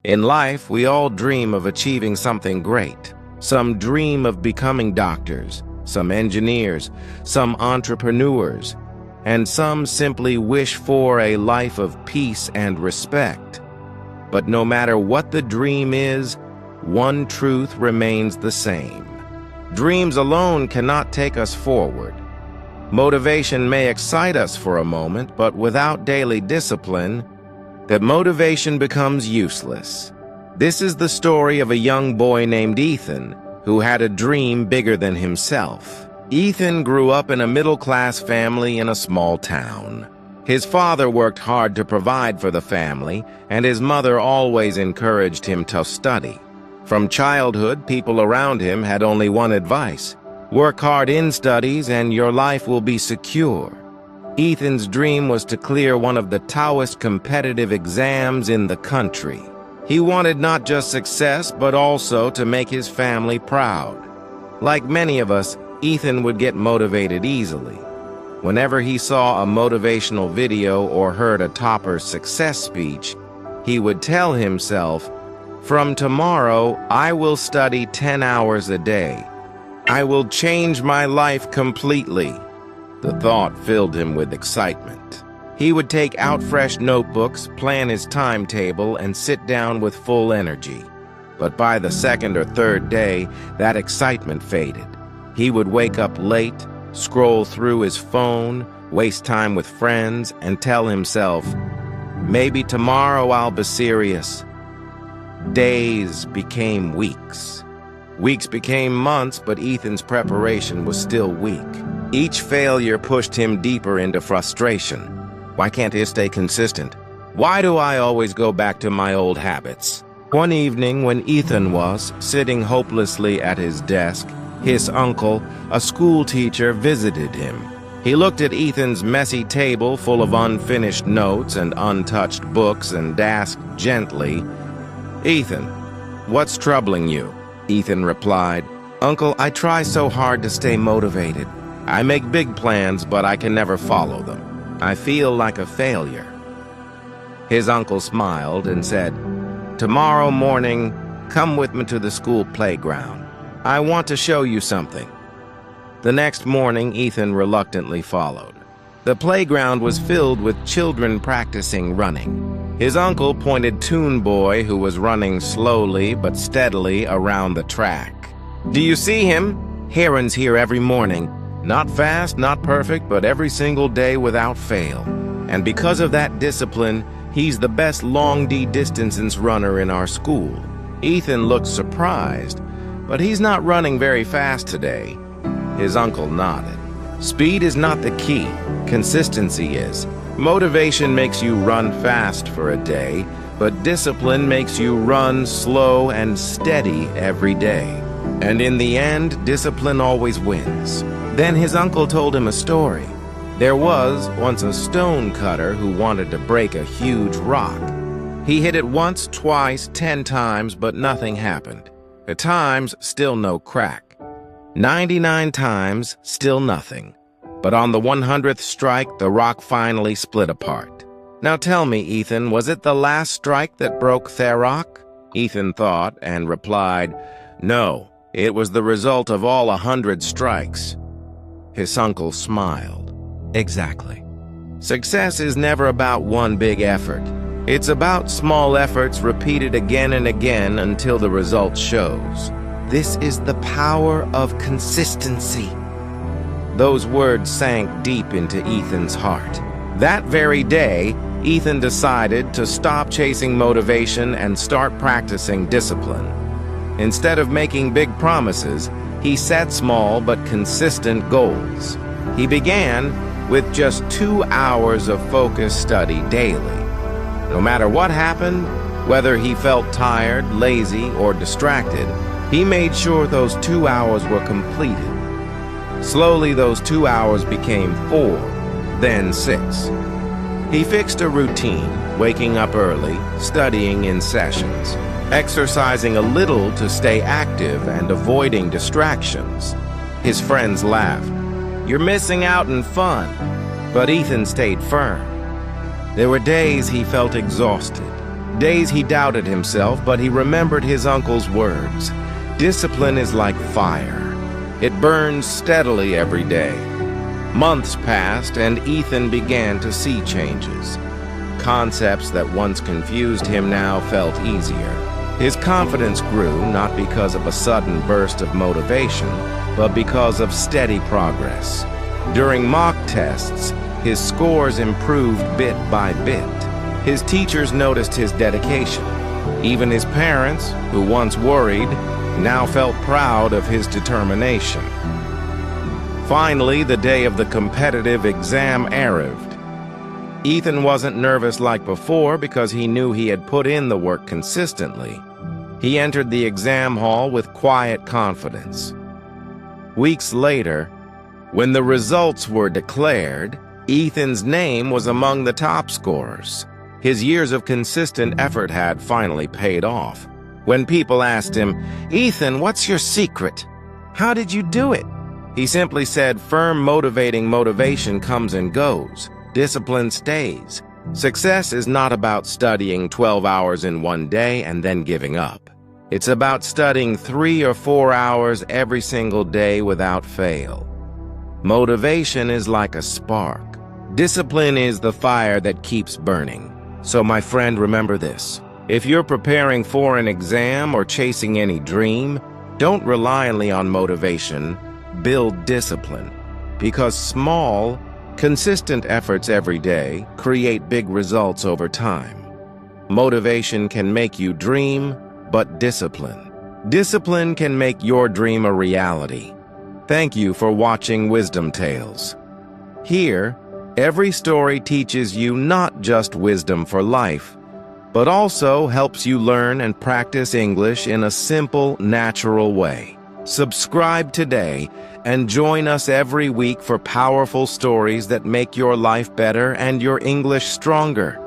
In life, we all dream of achieving something great. Some dream of becoming doctors, some engineers, some entrepreneurs, and some simply wish for a life of peace and respect. But no matter what the dream is, one truth remains the same. Dreams alone cannot take us forward. Motivation may excite us for a moment, but without daily discipline, that motivation becomes useless. This is the story of a young boy named Ethan, who had a dream bigger than himself. Ethan grew up in a middle-class family in a small town. His father worked hard to provide for the family, and his mother always encouraged him to study. From childhood, people around him had only one advice: work hard in studies and your life will be secure. Ethan's dream was to clear one of the toughest competitive exams in the country. He wanted not just success, but also to make his family proud. Like many of us, Ethan would get motivated easily. Whenever he saw a motivational video or heard a topper's success speech, he would tell himself, "From tomorrow, I will study 10 hours a day. I will change my life completely." The thought filled him with excitement. He would take out fresh notebooks, plan his timetable, and sit down with full energy. But by the second or third day, that excitement faded. He would wake up late, scroll through his phone, waste time with friends, and tell himself, "Maybe tomorrow I'll be serious." Days became weeks. Weeks became months, but Ethan's preparation was still weak. Each failure pushed him deeper into frustration. Why can't I stay consistent? Why do I always go back to my old habits? One evening, when Ethan was sitting hopelessly at his desk, his uncle, a school teacher, visited him. He looked at Ethan's messy table full of unfinished notes and untouched books and asked gently, "Ethan, what's troubling you?" Ethan replied, "Uncle, I try so hard to stay motivated. I make big plans, but I can never follow them. I feel like a failure." His uncle smiled and said, "Tomorrow morning, come with me to the school playground. I want to show you something." The next morning, Ethan reluctantly followed. The playground was filled with children practicing running. His uncle pointed Toon Boy, who was running slowly but steadily around the track. "Do you see him? He runs here every morning. Not fast, not perfect, but every single day without fail. And because of that discipline, he's the best long distance runner in our school." Ethan looked surprised, but he's not running very fast today. His uncle nodded. Speed is not the key. Consistency is. Motivation makes you run fast for a day, but discipline makes you run slow and steady every day. And in the end, discipline always wins. Then his uncle told him a story. There was once a stone cutter who wanted to break a huge rock. He hit it once, twice, 10 times, but nothing happened. At times, still no crack. 99 times, still nothing. But on the 100th strike, the rock finally split apart. Now tell me, Ethan, was it the last strike that broke the rock? Ethan thought and replied, "No, it was the result of all 100 strikes." His uncle smiled. Exactly. Success is never about one big effort. It's about small efforts repeated again and again until the result shows. This is the power of consistency. Those words sank deep into Ethan's heart. That very day, Ethan decided to stop chasing motivation and start practicing discipline. Instead of making big promises, he set small but consistent goals. He began with just 2 hours of focused study daily. No matter what happened, whether he felt tired, lazy, or distracted, he made sure those 2 hours were completed. Slowly, those 2 hours became 4, then 6. He fixed a routine, waking up early, studying in sessions, exercising a little to stay active and avoiding distractions. His friends laughed. "You're missing out on fun." But Ethan stayed firm. There were days he felt exhausted, Days he doubted himself, but he remembered his uncle's words. Discipline is like fire. It burns steadily every day. Months passed, and Ethan began to see changes. Concepts that once confused him now felt easier. His confidence grew not because of a sudden burst of motivation, but because of steady progress. During mock tests, his scores improved bit by bit. His teachers noticed his dedication. Even his parents, who once worried, now felt proud of his determination. Finally, the day of the competitive exam arrived. Ethan wasn't nervous like before because he knew he had put in the work consistently. He entered the exam hall with quiet confidence. Weeks later, when the results were declared, Ethan's name was among the top scorers. His years of consistent effort had finally paid off. When people asked him, "Ethan, what's your secret? How did you do it?" he simply said, "Firm, motivating motivation comes and goes. Discipline stays. Success is not about studying 12 hours in one day and then giving up. It's about studying 3 or 4 hours every single day without fail." Motivation is like a spark. Discipline is the fire that keeps burning. So my friend, remember this. If you're preparing for an exam or chasing any dream, don't rely only on motivation. Build discipline. Because small, consistent efforts every day create big results over time. Motivation can make you dream, but discipline can make your dream a reality. Thank you for watching Wisdom Tales. Here, every story teaches you not just wisdom for life, but also helps you learn and practice English in a simple, natural way. Subscribe today and join us every week for powerful stories that make your life better and your English stronger.